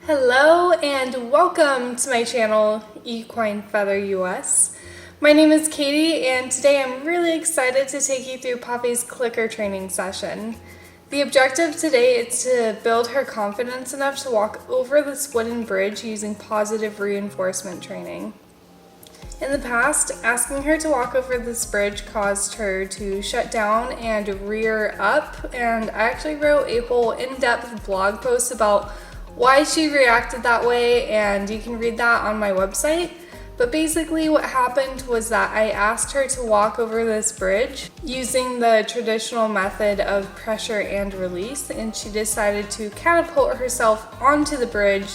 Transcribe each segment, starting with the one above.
Hello and welcome to my channel, Equine Feather US. My name is Katie and today I'm really excited to take you through Poppy's clicker training session. The objective today is to build her confidence enough to walk over this wooden bridge using positive reinforcement training. In the past, asking her to walk over this bridge caused her to shut down and rear up, and I actually wrote a whole in-depth blog post about why she reacted that way, and you can read that on my website. But basically what happened was that I asked her to walk over this bridge using the traditional method of pressure and release, and she decided to catapult herself onto the bridge,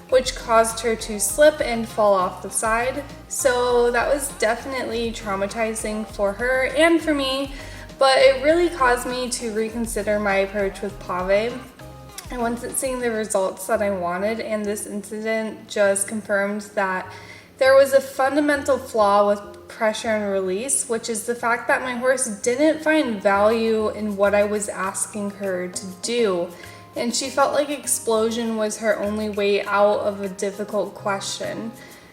which caused her to slip and fall off the side. So that was definitely traumatizing for her and for me, but it really caused me to reconsider my approach with Pave. I wasn't seeing the results that I wanted, and this incident just confirmed that there was a fundamental flaw with pressure and release, which is the fact that my horse didn't find value in what I was asking her to do, and she felt like explosion was her only way out of a difficult question.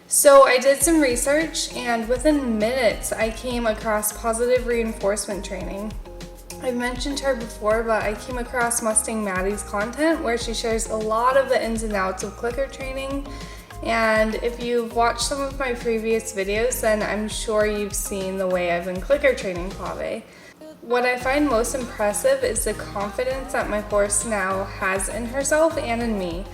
So I did some research, and within minutes I came across positive reinforcement training. I've mentioned her before, but I came across Mustang Maddie's content where she shares a lot of the ins and outs of clicker training. And if you've watched some of my previous videos, then I'm sure you've seen the way I've been clicker training Pave. What I find most impressive is the confidence that my horse now has in herself and in me.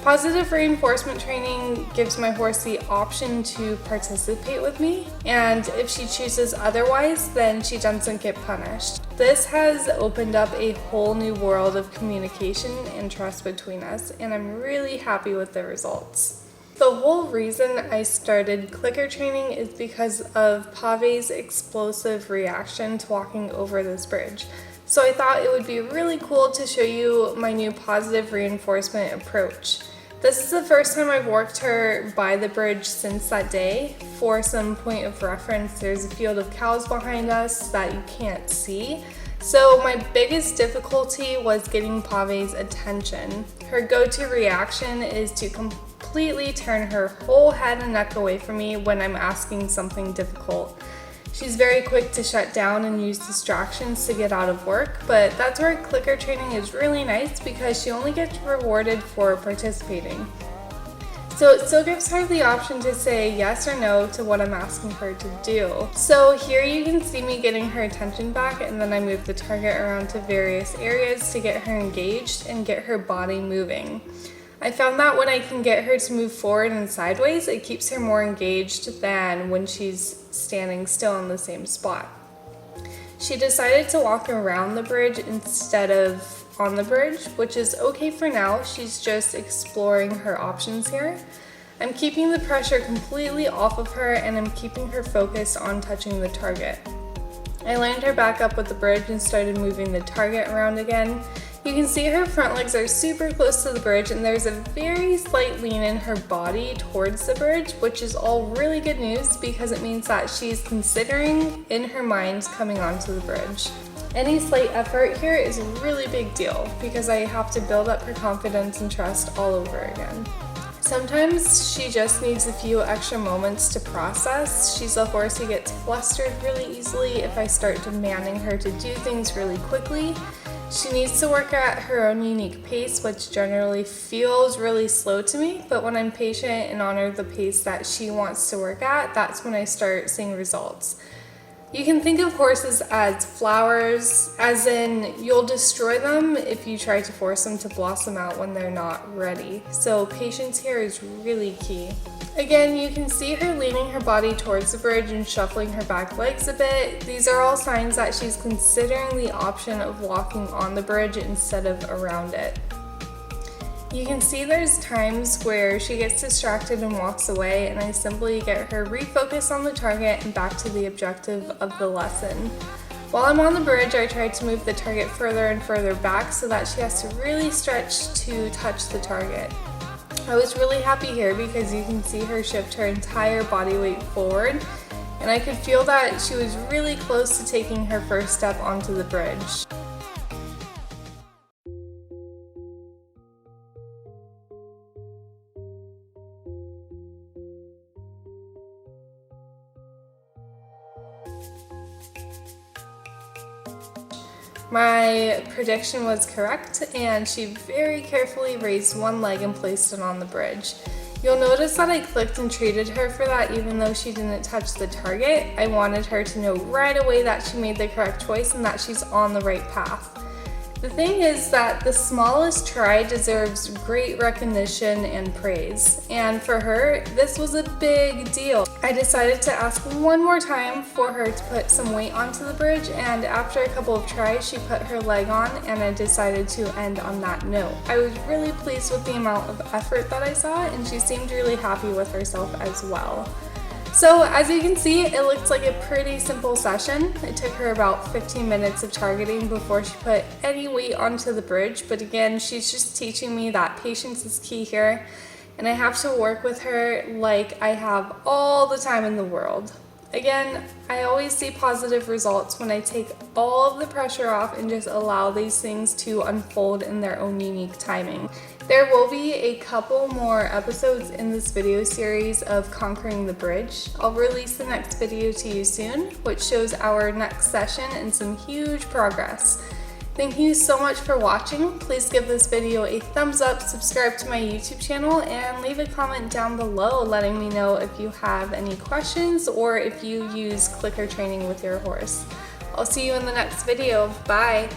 Positive reinforcement training gives my horse the option to participate with me, and if she chooses otherwise, then she doesn't get punished. This has opened up a whole new world of communication and trust between us, and I'm really happy with the results. The whole reason I started clicker training is because of Pave's explosive reaction to walking over this bridge. So I thought it would be really cool to show you my new positive reinforcement approach. This is the first time I've worked her by the bridge since that day. For some point of reference, there's a field of cows behind us that you can't see. So my biggest difficulty was getting Pave's attention. Her go-to reaction is to completely turn her whole head and neck away from me when I'm asking something difficult. She's very quick to shut down and use distractions to get out of work, but that's where clicker training is really nice because she only gets rewarded for participating. So it still gives her the option to say yes or no to what I'm asking her to do. So here you can see me getting her attention back, and then I move the target around to various areas to get her engaged and get her body moving. I found that when I can get her to move forward and sideways, it keeps her more engaged than when she's standing still in the same spot. She decided to walk around the bridge instead of on the bridge, which is okay for now. She's just exploring her options here. I'm keeping the pressure completely off of her, and I'm keeping her focused on touching the target. I lined her back up with the bridge and started moving the target around again. You can see her front legs are super close to the bridge, and there's a very slight lean in her body towards the bridge, which is all really good news because it means that she's considering in her mind coming onto the bridge. Any slight effort here is a really big deal because I have to build up her confidence and trust all over again. Sometimes she just needs a few extra moments to process. She's a horse who gets flustered really easily if I start demanding her to do things really quickly. She needs to work at her own unique pace, which generally feels really slow to me, but when I'm patient and honor the pace that she wants to work at, that's when I start seeing results. You can think of horses as flowers, as in you'll destroy them if you try to force them to blossom out when they're not ready. So patience here is really key. Again, you can see her leaning her body towards the bridge and shuffling her back legs a bit. These are all signs that she's considering the option of walking on the bridge instead of around it. You can see there's times where she gets distracted and walks away, and I simply get her refocused on the target and back to the objective of the lesson. While I'm on the bridge, I try to move the target further and further back so that she has to really stretch to touch the target. I was really happy here because you can see her shift her entire body weight forward, and I could feel that she was really close to taking her first step onto the bridge. My prediction was correct, and she very carefully raised one leg and placed it on the bridge. You'll notice that I clicked and treated her for that even though she didn't touch the target. I wanted her to know right away that she made the correct choice and that she's on the right path. The thing is that the smallest try deserves great recognition and praise, and for her, this was a big deal. I decided to ask one more time for her to put some weight onto the bridge, and after a couple of tries, she put her leg on, and I decided to end on that note. I was really pleased with the amount of effort that I saw, and she seemed really happy with herself as well. So as you can see, it looked like a pretty simple session. It took her about 15 minutes of targeting before she put any weight onto the bridge, but again, she's just teaching me that patience is key here, and I have to work with her like I have all the time in the world. Again, I always see positive results when I take all of the pressure off and just allow these things to unfold in their own unique timing. There will be a couple more episodes in this video series of Conquering the Bridge. I'll release the next video to you soon, which shows our next session and some huge progress. Thank you so much for watching. Please give this video a thumbs up, subscribe to my YouTube channel, and leave a comment down below letting me know if you have any questions or if you use clicker training with your horse. I'll see you in the next video. Bye!